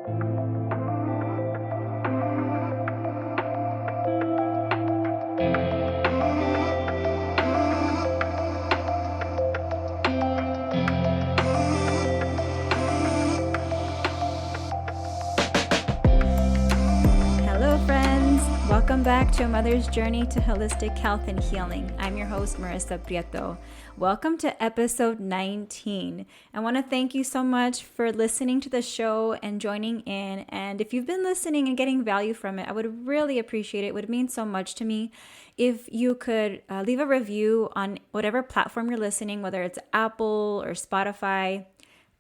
Hello, friends. Welcome back to A Mother's Journey to Holistic Health and Healing. I'm your host, Marissa Prieto. Welcome to episode 19. I want to thank you so much for listening to the show and joining in. And if you've been listening and getting value from it, I would really appreciate it. It would mean so much to me if you could leave a review on whatever platform you're listening, whether it's Apple or Spotify.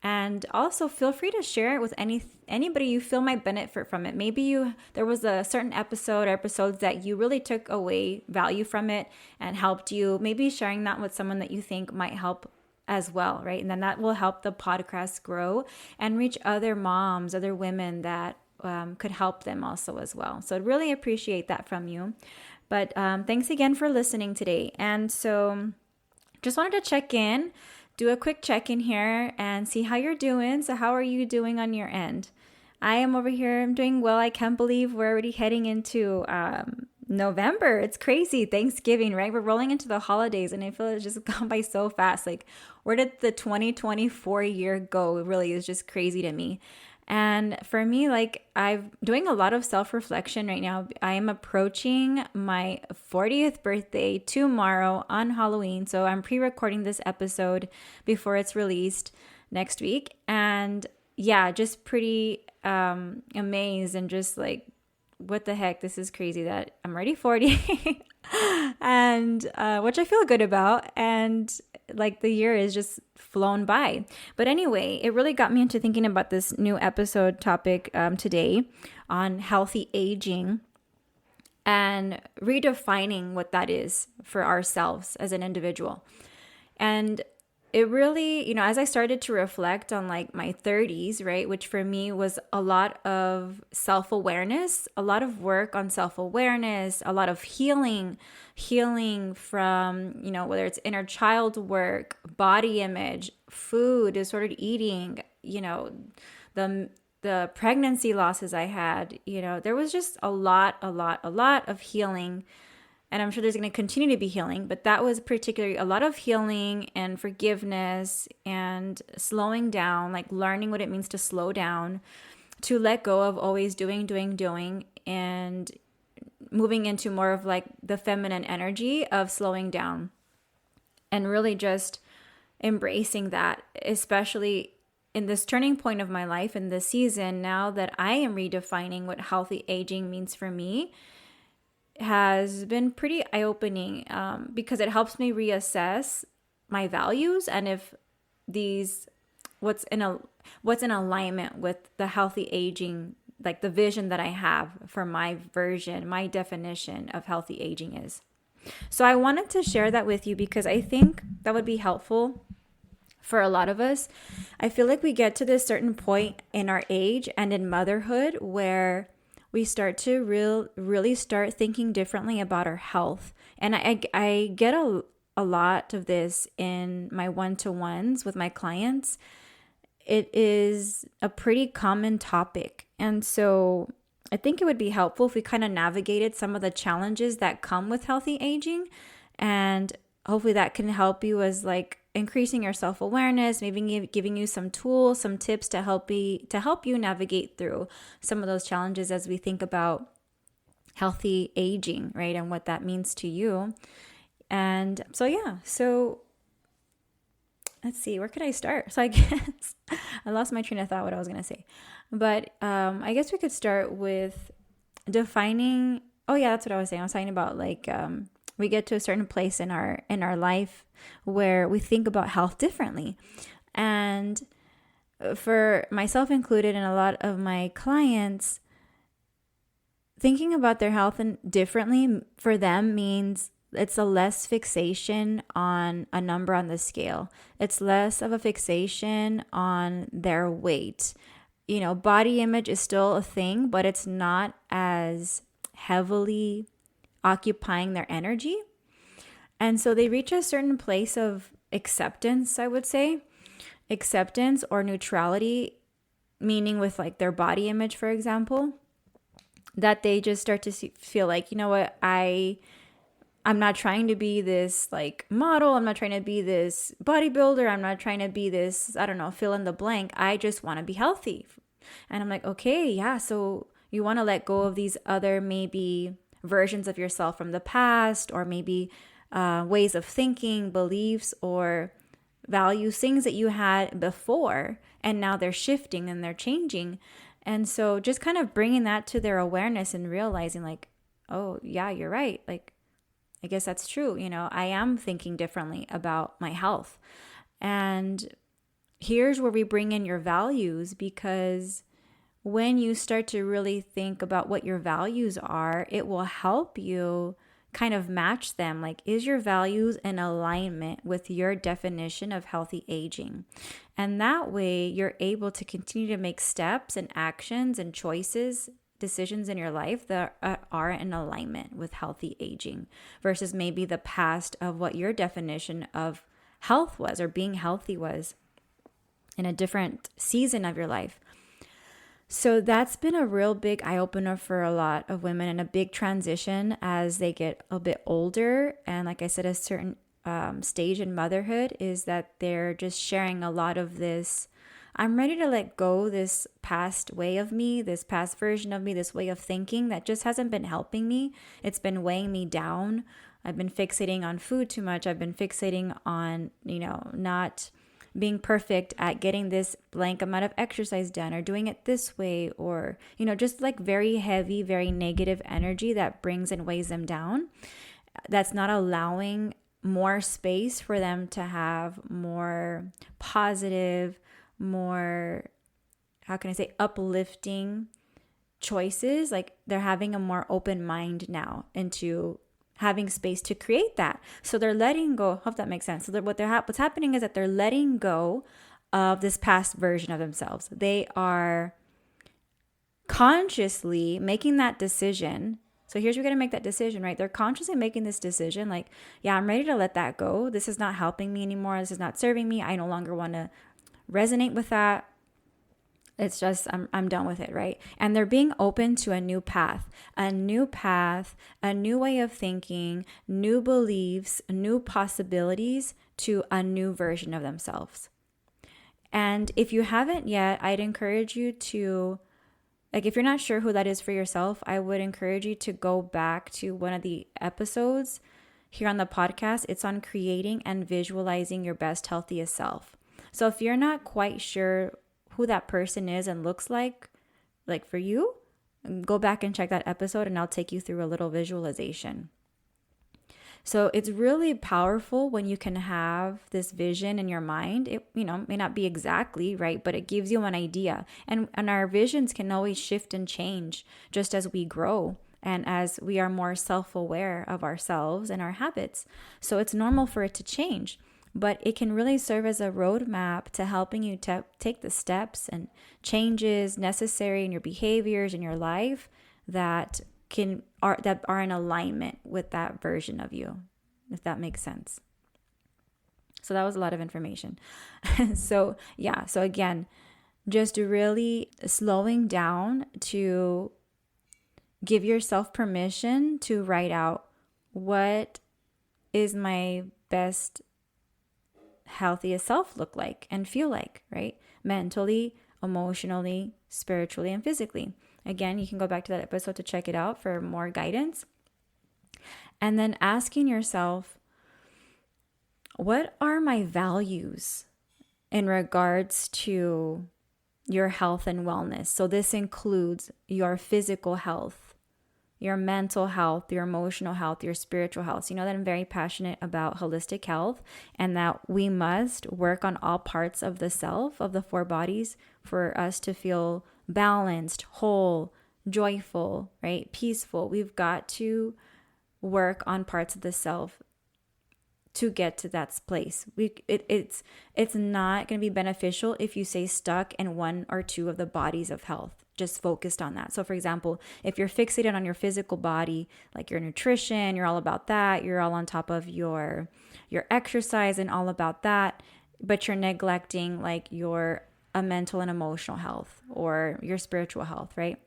And also feel free to share it with anybody you feel might benefit from it. Maybe there was a certain episode or episodes that you really took away value from it and helped you. Maybe sharing that with someone that you think might help as well, right? And then that will help the podcast grow and reach other moms, other women that could help them also as well. So I'd really appreciate that from you. But thanks again for listening today. And so just wanted to check in. Do a quick check-in here and see how you're doing. So how are you doing on your end? I am over here. I'm doing well. I can't believe we're already heading into November. It's crazy. Thanksgiving, right? We're rolling into the holidays and I feel it's just gone by so fast. Like, where did the 2024 year go? It really is just crazy to me. And for me, like, I'm doing a lot of self-reflection right now. I am approaching my 40th birthday tomorrow on Halloween. So I'm pre-recording this episode before it's released next week. And yeah, just pretty amazed and just like, what the heck? This is crazy that I'm already 40 and which I feel good about. And like the year is just flown by. But anyway, it really got me into thinking about this new episode topic today on healthy aging and redefining what that is for ourselves as an individual. And it really, as I started to reflect on like my 30s, right, which for me was a lot of self-awareness, a lot of work on self-awareness, a lot of healing from, whether it's inner child work, body image, food, disordered eating, the pregnancy losses I had, there was just a lot of healing. And I'm sure there's going to continue to be healing, but that was particularly a lot of healing and forgiveness and slowing down, like learning what it means to slow down, to let go of always doing, and moving into more of like the feminine energy of slowing down and really just embracing that, especially in this turning point of my life in this season, now that I am redefining what healthy aging means for me. Has been pretty eye-opening because it helps me reassess my values and if what's in alignment with the healthy aging, like the vision that I have for my definition of healthy aging is. So I wanted to share that with you because I think that would be helpful for a lot of us. I feel like we get to this certain point in our age and in motherhood where we start to really start thinking differently about our health. And I get a lot of this in my one-to-ones with my clients. It is a pretty common topic. And so I think it would be helpful if we kind of navigated some of the challenges that come with healthy aging. And hopefully that can help you as like increasing your self-awareness, maybe giving you some tools, some tips to help you navigate through some of those challenges as we think about healthy aging, right? And what that means to you. And so let's see, where could I start? So I guess I lost my train of thought what I was going to say. But I guess we could start with defining, that's what I was saying. I was talking about like we get to a certain place in our life where we think about health differently. And for myself included and a lot of my clients, thinking about their health differently for them means it's a less fixation on a number on the scale. It's less of a fixation on their weight. Body image is still a thing, but it's not as heavily occupying their energy. And so they reach a certain place of acceptance, I would say, acceptance or neutrality meaning with like their body image, for example, that they just start to feel like, you know what, I'm not trying to be this like model. I'm not trying to be this bodybuilder. I'm not trying to be this, I don't know, fill in the blank. I just want to be healthy. And I'm like, okay, yeah. So you want to let go of these other maybe versions of yourself from the past, or maybe ways of thinking, beliefs, or values, things that you had before, and now they're shifting and they're changing. And so just kind of bringing that to their awareness and realizing like, oh, yeah, you're right. Like, I guess that's true. You know, I am thinking differently about my health. And here's where we bring in your values, because when you start to really think about what your values are, it will help you kind of match them. Like, is your values in alignment with your definition of healthy aging? And that way you're able to continue to make steps and actions and choices, decisions in your life that are in alignment with healthy aging, versus maybe the past of what your definition of health was or being healthy was in a different season of your life. So that's been a real big eye opener for a lot of women, and a big transition as they get a bit older. And like I said, a certain stage in motherhood is that they're just sharing a lot of this. I'm ready to let go this past way of me, this past version of me, this way of thinking that just hasn't been helping me. It's been weighing me down. I've been fixating on food too much. I've been fixating on, not being perfect at getting this blank amount of exercise done, or doing it this way, or, just like very heavy, very negative energy that brings and weighs them down. That's not allowing more space for them to have more positive, more, how can I say, uplifting choices. Like, they're having a more open mind now into having space to create that. So they're letting go. Hope that makes sense. So what's happening is that they're letting go of this past version of themselves. They are consciously making that decision. So here's where you're going to make that decision, right? They're consciously making this decision like, yeah, I'm ready to let that go. This is not helping me anymore. This is not serving me. I no longer want to resonate with that. It's just, I'm done with it, right? And they're being open to a new path, a new way of thinking, new beliefs, new possibilities to a new version of themselves. And if you haven't yet, I'd encourage you to, like, if you're not sure who that is for yourself, I would encourage you to go back to one of the episodes here on the podcast. It's on creating and visualizing your best, healthiest self. So if you're not quite sure who that person is and looks like for you, go back and check that episode, and I'll take you through a little visualization. So it's really powerful when you can have this vision in your mind. It, may not be exactly right, but it gives you an idea. And our visions can always shift and change just as we grow and as we are more self-aware of ourselves and our habits. So it's normal for it to change. But it can really serve as a roadmap to helping you to take the steps and changes necessary in your behaviors in your life that are in alignment with that version of you, if that makes sense. So that was a lot of information. So again, just really slowing down to give yourself permission to write out, what is my best healthiest self look like and feel like, right? Mentally, emotionally, spiritually, and physically. Again, you can go back to that episode to check it out for more guidance. And then asking yourself, what are my values in regards to your health and wellness? So this includes your physical health, your mental health, your emotional health, your spiritual health. So you know that I'm very passionate about holistic health, and that we must work on all parts of the self, of the four bodies, for us to feel balanced, whole, joyful, right? Peaceful. We've got to work on parts of the self to get to that place. It's not going to be beneficial if you stay stuck in one or two of the bodies of health, just focused on that. So for example, if you're fixated on your physical body, like your nutrition, you're all about that, you're all on top of your exercise and all about that, but you're neglecting like your a mental and emotional health or your spiritual health, right?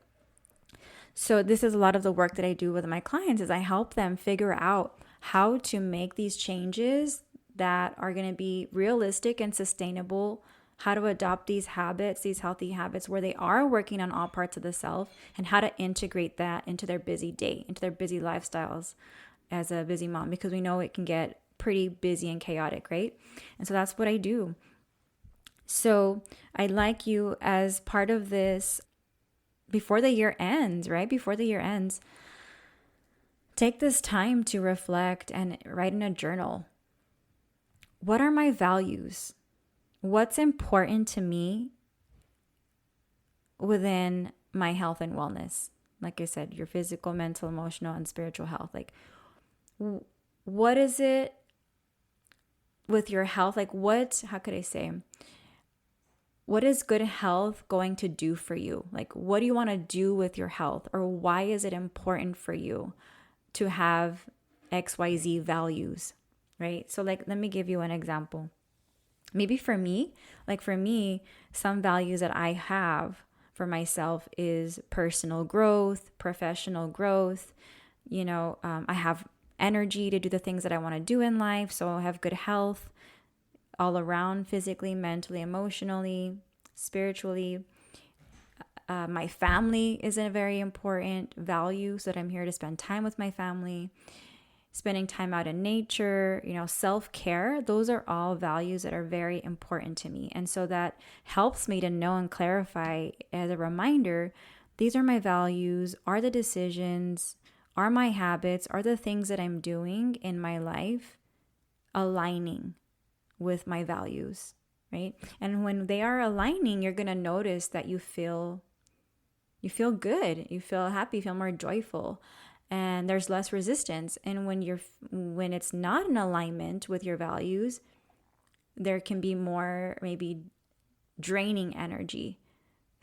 So this is a lot of the work that I do with my clients is I help them figure out how to make these changes that are going to be realistic and sustainable, how to adopt these habits, these healthy habits where they are working on all parts of the self, and how to integrate that into their busy day, into their busy lifestyles as a busy mom, because we know it can get pretty busy and chaotic, right? And so that's what I do. So I'd like you, as part of this, before the year ends, right? Before the year ends, take this time to reflect and write in a journal. What are my values? What's important to me within my health and wellness? Like I said, your physical, mental, emotional, and spiritual health. Like, what is it with your health? Like, how could I say? What is good health going to do for you? Like, what do you want to do with your health? Or why is it important for you to have XYZ values, right? So like, let me give you an example. Maybe for me, some values that I have for myself is personal growth, professional growth. I have energy to do the things that I want to do in life. So I have good health all around, physically, mentally, emotionally, spiritually. My family is a very important value, so that I'm here to spend time with my family, spending time out in nature, self-care. Those are all values that are very important to me. And so that helps me to know and clarify as a reminder, these are my values, are the decisions, are my habits, are the things that I'm doing in my life aligning with my values, right? And when they are aligning, you're going to notice that you feel good, you feel happy, you feel more joyful, and there's less resistance. And when it's not in alignment with your values, there can be more maybe draining energy.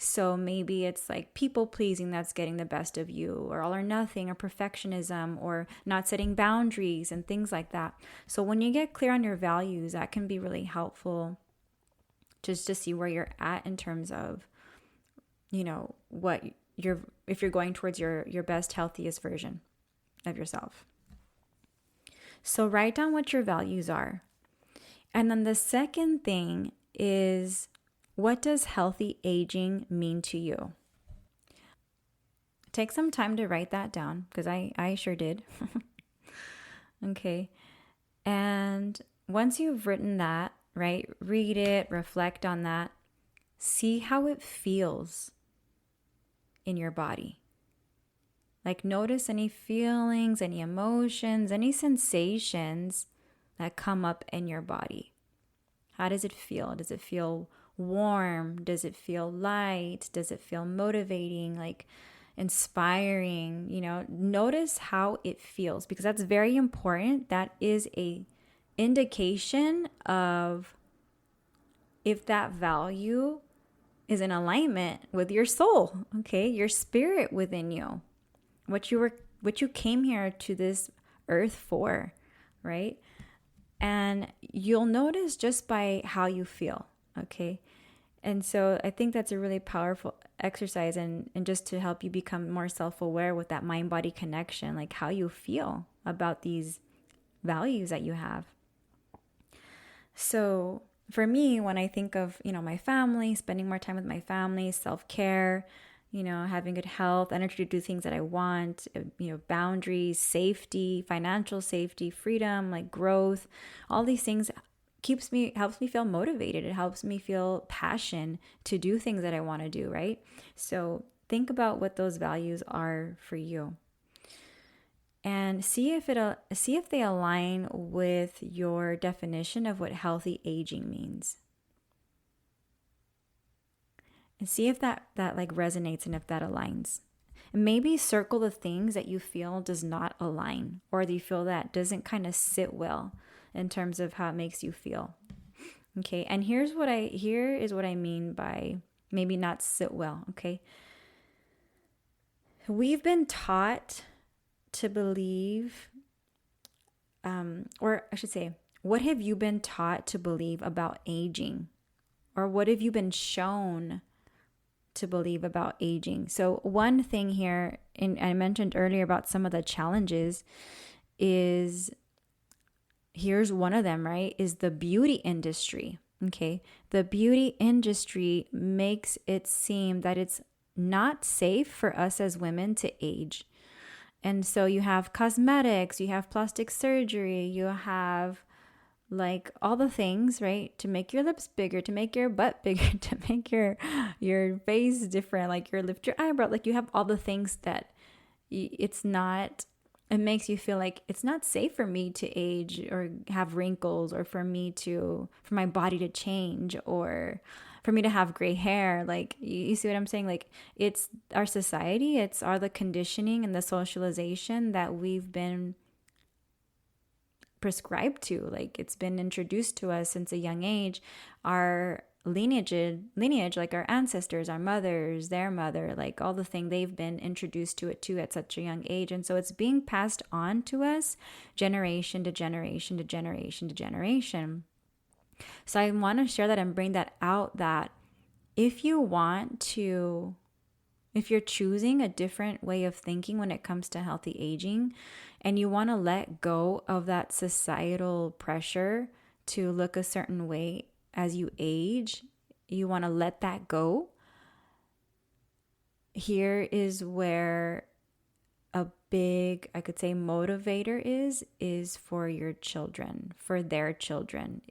So maybe it's like people pleasing that's getting the best of you, or all or nothing, or perfectionism, or not setting boundaries and things like that. So when you get clear on your values, that can be really helpful just to see where you're at in terms of, if you're going towards your best, healthiest version of yourself. So write down what your values are. And then the second thing is, what does healthy aging mean to you? Take some time to write that down, because I sure did. Okay. And once you've written that, right, read it, reflect on that, see how it feels in your body. Like, notice any feelings, any emotions, any sensations that come up in your body. How does it feel? Does it feel warm? Does it feel light? Does it feel motivating, like inspiring? Notice how it feels, because that's very important. That is a indication of if that value is in alignment with your soul, okay? Your spirit within you. What you came here to this earth for, right? And you'll notice just by how you feel, okay? And so I think that's a really powerful exercise, and just to help you become more self-aware with that mind-body connection, like how you feel about these values that you have. So for me, when I think of, my family, spending more time with my family, self-care, having good health, energy to do things that I want, boundaries, safety, financial safety, freedom, like growth, all these things helps me feel motivated. It helps me feel passion to do things that I want to do, right? So think about what those values are for you, and see if they align with your definition of what healthy aging means. And see if that like resonates, and if that aligns. And maybe circle the things that you feel does not align, or that you feel that doesn't kind of sit well in terms of how it makes you feel. Okay, and here is what I mean by maybe not sit well, okay? We've been taught to believe, or I should say, what have you been taught to believe about aging or what have you been shown to believe about aging? So one thing here, and I mentioned earlier about some of the challenges, is here's one of them, right? Is the beauty industry. Okay. The beauty industry makes it seem that it's not safe for us as women to age. And so you have cosmetics, you have plastic surgery, you have like all the things, right? To make your lips bigger, to make your butt bigger, to make your face different, like you lift your eyebrow, like you have all the things that it's not, it makes you feel like it's not safe for me to age or have wrinkles, or for my body to change, or for me to have gray hair. Like, you see what I'm saying? Like, it's our society, it's the conditioning and the socialization that we've been prescribed to. Like, it's been introduced to us since a young age. Our lineage, like our ancestors, our mothers, their mother, like all the thing, they've been introduced to it too at such a young age. And so it's being passed on to us generation to generation to generation to generation. So I want to share that and bring that out, that if you're choosing a different way of thinking when it comes to healthy aging, and you want to let go of that societal pressure to look a certain way as you age, you want to let that go. Here is where a big, I could say, motivator is for your children, for their children.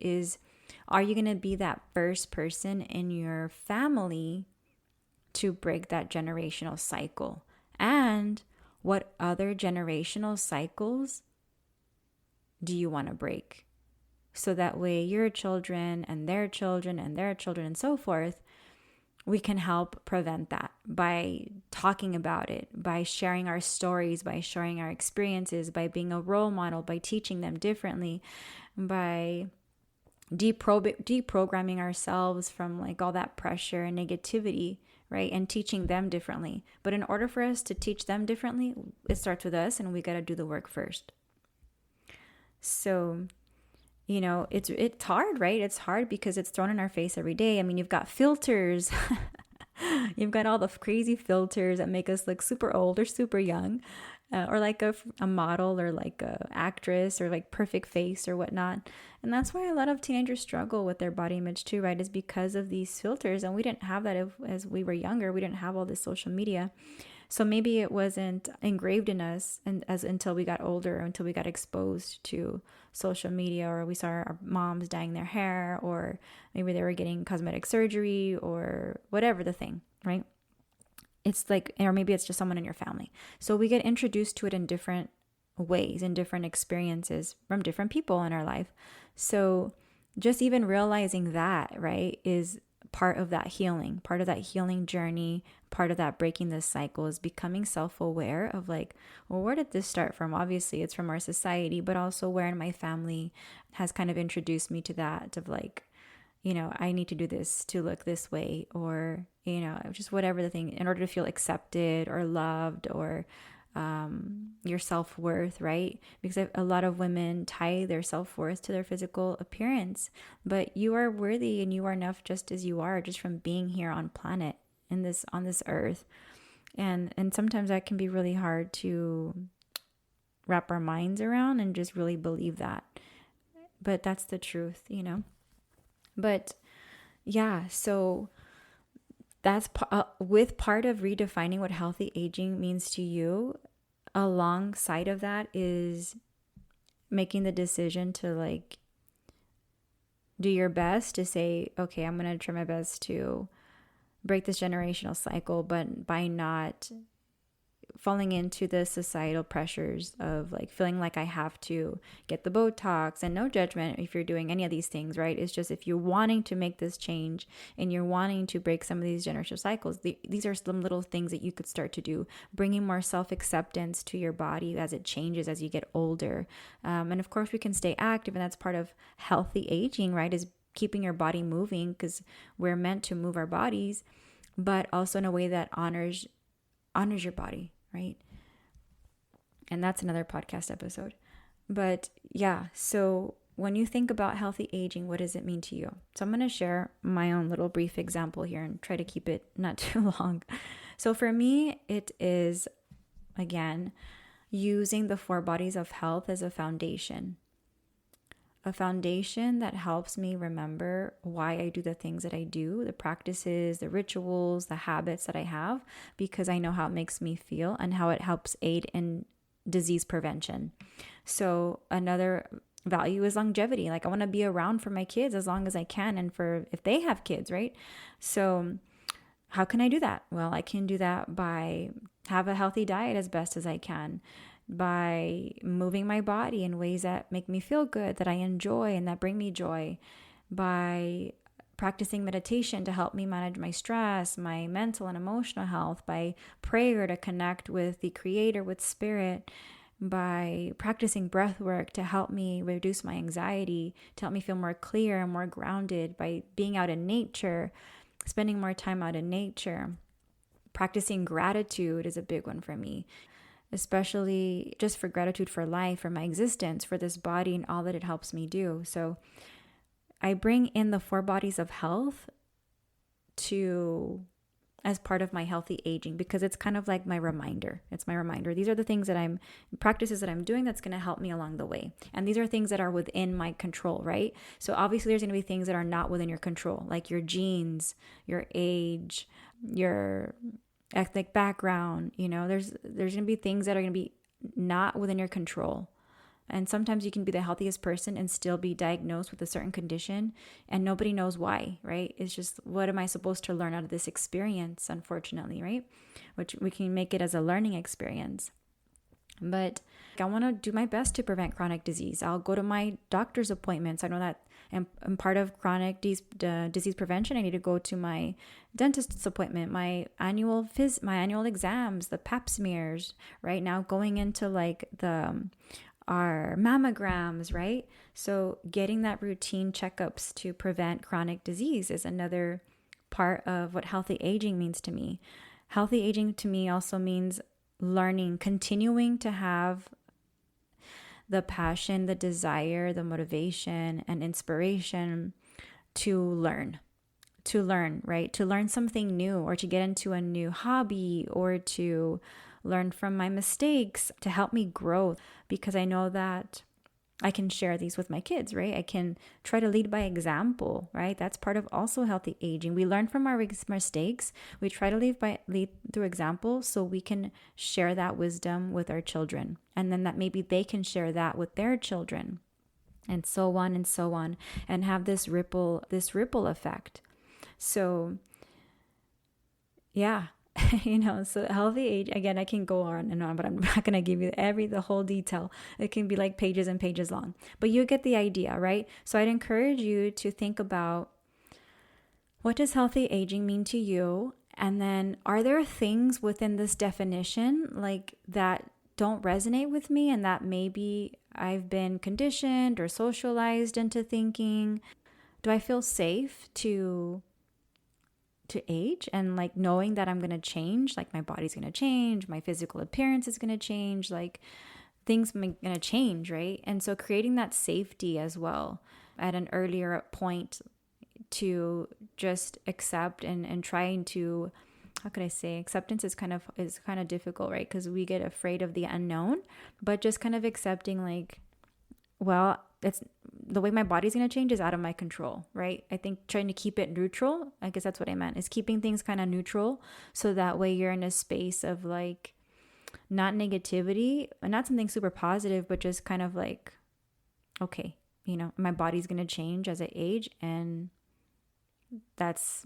Are you going to be that first person in your family to break that generational cycle? And what other generational cycles do you want to break? So that way your children and their children and their children and so forth, we can help prevent that by talking about it, by sharing our stories, by sharing our experiences, by being a role model, by teaching them differently, by deprogramming ourselves from like all that pressure and negativity, right? And teaching them differently. But in order for us to teach them differently, it starts with us, and we got to do the work first. So, it's hard, right? It's hard because it's thrown in our face every day. I mean, you've got filters. You've got all the crazy filters that make us look super old or super young, or like a model, or like a actress, or like perfect face or whatnot. And that's why a lot of teenagers struggle with their body image too, right? Is because of these filters. And we didn't have that as we were younger. We didn't have all this social media. So maybe it wasn't engraved in us until we got older, until we got exposed to social media, or we saw our moms dyeing their hair, or maybe they were getting cosmetic surgery, or whatever the thing, right? It's like, or maybe it's just someone in your family. So we get introduced to it in different ways, in different experiences from different people in our life. So just even realizing that, right, is part of that healing journey, part of that breaking this cycle, is becoming self-aware of like, well, where did this start from? Obviously it's from our society, but also where in my family has kind of introduced me to that, of like, I need to do this to look this way, or, just whatever the thing, in order to feel accepted or loved, or your self-worth, right? Because a lot of women tie their self-worth to their physical appearance, but you are worthy and you are enough just as you are, just from being here on this earth. And sometimes that can be really hard to wrap our minds around and just really believe that. But that's the truth, But yeah, so that's with part of redefining what healthy aging means to you. Alongside of that is making the decision to like do your best to say, okay, I'm going to try my best to break this generational cycle, but by not falling into the societal pressures of like feeling like I have to get the Botox. And no judgment if you're doing any of these things, right? It's just, if you're wanting to make this change and you're wanting to break some of these generational cycles, these are some little things that you could start to do, bringing more self-acceptance to your body as it changes as you get older. And of course we can stay active, and that's part of healthy aging, right? Is keeping your body moving, because we're meant to move our bodies, but also in a way that honors your body, right? And that's another podcast episode. But yeah, so when you think about healthy aging, what does it mean to you? So I'm going to share my own little brief example here and try to keep it not too long. So for me, it is, again, using the four bodies of health as a foundation that helps me remember why I do the things that I do, the practices, the rituals, the habits that I have, because I know how it makes me feel and how it helps aid in disease prevention. So another value is longevity. Like I want to be around for my kids as long as I can, and for if they have kids, right? So how can I do that? Well, I can do that by have a healthy diet as best as I can, by moving my body in ways that make me feel good, that I enjoy and that bring me joy, by practicing meditation to help me manage my stress, my mental and emotional health, by prayer to connect with the Creator, with Spirit, by practicing breath work to help me reduce my anxiety, to help me feel more clear and more grounded, by being out in nature, spending more time out in nature. Practicing gratitude is a big one for me, especially just for gratitude for life, for my existence, for this body and all that it helps me do. So I bring in the four bodies of health as part of my healthy aging, because it's kind of like my reminder. It's my reminder. These are the things that practices that I'm doing that's going to help me along the way. And these are things that are within my control, right? So obviously there's going to be things that are not within your control, like your genes, your age, your ethnic background. There's going to be things that are going to be not within your control. And sometimes you can be the healthiest person and still be diagnosed with a certain condition and nobody knows why, right? It's just, what am I supposed to learn out of this experience, unfortunately, right? Which we can make it as a learning experience. But I want to do my best to prevent chronic disease. I'll go to my doctor's appointments. I know that I'm part of chronic disease prevention. I need to go to my dentist's appointment, my annual exams, the pap smears. Right now, going into like our mammograms, right? So getting that routine checkups to prevent chronic disease is another part of what healthy aging means to me. Healthy aging to me also means continuing to have the passion, the desire, the motivation, and inspiration to learn, right? To learn something new, or to get into a new hobby, or to learn from my mistakes, to help me grow, because I know that I can share these with my kids, right? I can try to lead by example, right? That's part of also healthy aging. We learn from our mistakes. We try to lead through example, so we can share that wisdom with our children, and then that maybe they can share that with their children, and so on, and have this ripple effect. So yeah. So healthy age, again, I can go on and on, but I'm not going to give you the whole detail. It can be like pages and pages long, but you get the idea, right? So I'd encourage you to think about, what does healthy aging mean to you? And then, are there things within this definition like that don't resonate with me, and that maybe I've been conditioned or socialized into thinking? Do I feel safe to age, and like knowing that I'm going to change, like my body's going to change, my physical appearance is going to change, like things are going to change, right? And so creating that safety as well at an earlier point, to just accept and trying to, how could I say, acceptance is kind of difficult, right? Because we get afraid of the unknown, but just kind of accepting like, well, it's the way my body's going to change is out of my control, right? I think trying to keep it neutral, I guess that's what I meant, is keeping things kind of neutral, so that way you're in a space of like not negativity and not something super positive, but just kind of like, okay, my body's going to change as I age, and that's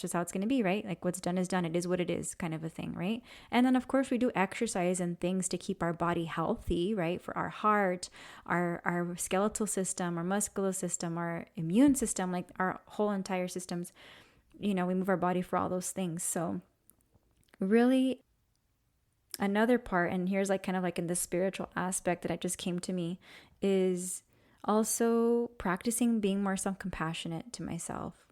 just how it's going to be, right? Like what's done is done. It is what it is, kind of a thing, right? And then of course we do exercise and things to keep our body healthy, right? For our heart, our skeletal system, our muscular system, our immune system, like our whole entire systems, we move our body for all those things. So really another part, and here's like kind of like in the spiritual aspect that just came to me, is also practicing being more self-compassionate to myself,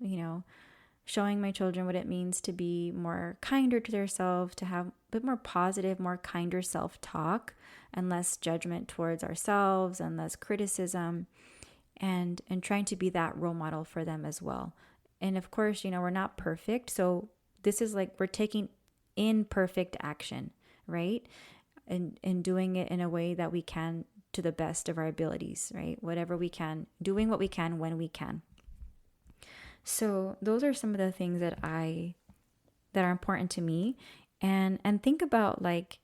showing my children what it means to be more kinder to themselves, to have a bit more positive, more kinder self-talk, and less judgment towards ourselves, and less criticism. and trying to be that role model for them as well. And of course, we're not perfect. So this is like we're taking imperfect action, right? And doing it in a way that we can to the best of our abilities, right? Whatever we can, doing what we can when we can. So those are some of the things that are important to me. And think about like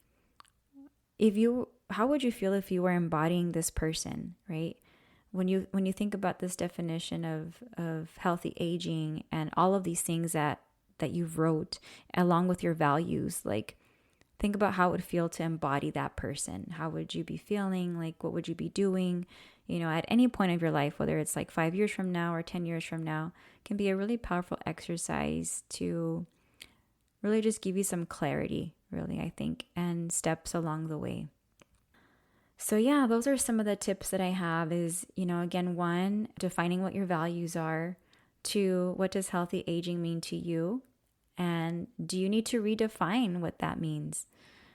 how would you feel if you were embodying this person, right? When you think about this definition of healthy aging and all of these things that you've wrote along with your values, like think about how it would feel to embody that person. How would you be feeling? Like what would you be doing? At any point of your life, whether it's like 5 years from now or 10 years from now, can be a really powerful exercise to really just give you some clarity, really, I think, and steps along the way. So yeah, those are some of the tips that I have is, again, 1, defining what your values are. 2, what does healthy aging mean to you? And do you need to redefine what that means?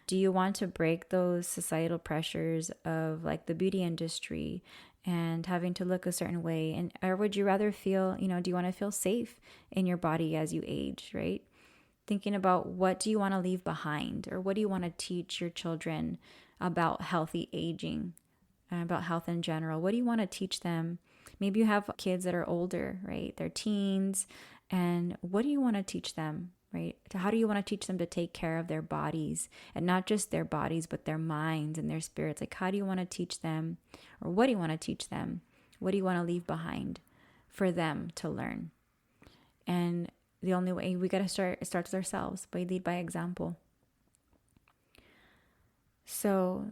Do you want to break those societal pressures of like the beauty industry and having to look a certain way? And or would you rather feel, do you want to feel safe in your body as you age, right? Thinking about what do you want to leave behind, or what do you want to teach your children about healthy aging and about health in general? What do you want to teach them? Maybe you have kids that are older, right? They're teens. And what do you want to teach them, right? How do you want to teach them to take care of their bodies, and not just their bodies, but their minds and their spirits? Like, how do you want to teach them, or what do you want to teach them? What do you want to leave behind for them to learn? And the only way we got to start, it starts with ourselves. We lead by example. So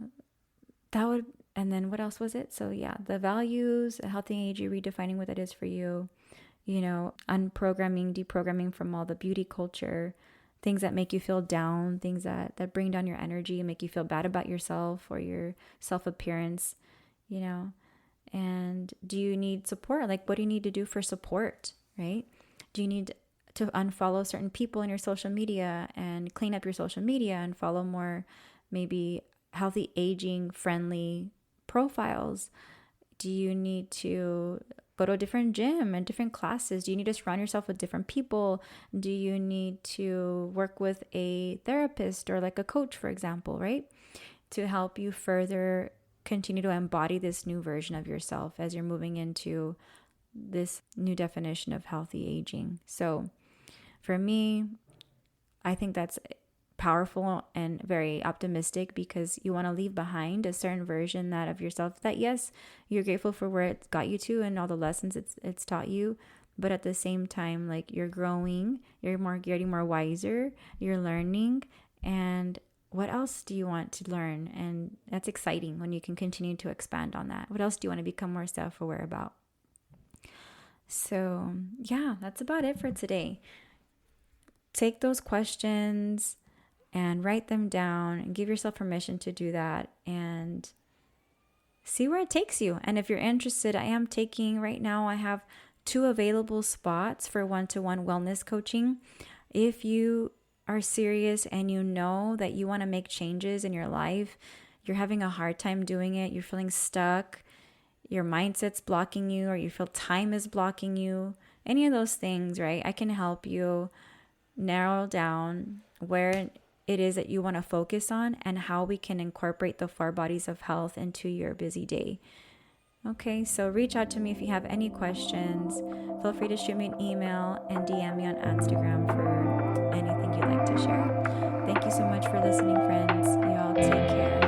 and then what else was it? So yeah, the values, healthy aging, redefining what that is for you. Unprogramming, deprogramming from all the beauty culture, things that make you feel down, things that bring down your energy and make you feel bad about yourself or your self-appearance, and do you need support? Like, what do you need to do for support, right? Do you need to unfollow certain people in your social media and clean up your social media and follow more maybe healthy aging friendly profiles? Do you need to go to a different gym and different classes? Do you need to surround yourself with different people? Do you need to work with a therapist or like a coach, for example, right? To help you further continue to embody this new version of yourself as you're moving into this new definition of healthy aging. So for me, I think that's powerful and very optimistic, because you want to leave behind a certain version of yourself that, yes, you're grateful for where it got you to and all the lessons it's taught you, but at the same time, like, you're growing, you're getting more wiser, you're learning, and what else do you want to learn? And that's exciting when you can continue to expand on that. What else do you want to become more self-aware about? So yeah, that's about it for today. Take those questions and write them down and give yourself permission to do that and see where it takes you. And if you're interested, I am taking right now, I have 2 available spots for one-to-one wellness coaching. If you are serious and you know that you want to make changes in your life, you're having a hard time doing it, you're feeling stuck, your mindset's blocking you, or you feel time is blocking you, any of those things, right? I can help you narrow down where it is that you want to focus on and how we can incorporate the 4 bodies of health into your busy day. Okay, so reach out to me if you have any questions. Feel free to shoot me an email and DM me on Instagram for anything you'd like to share. Thank you so much for listening, friends. Y'all take care.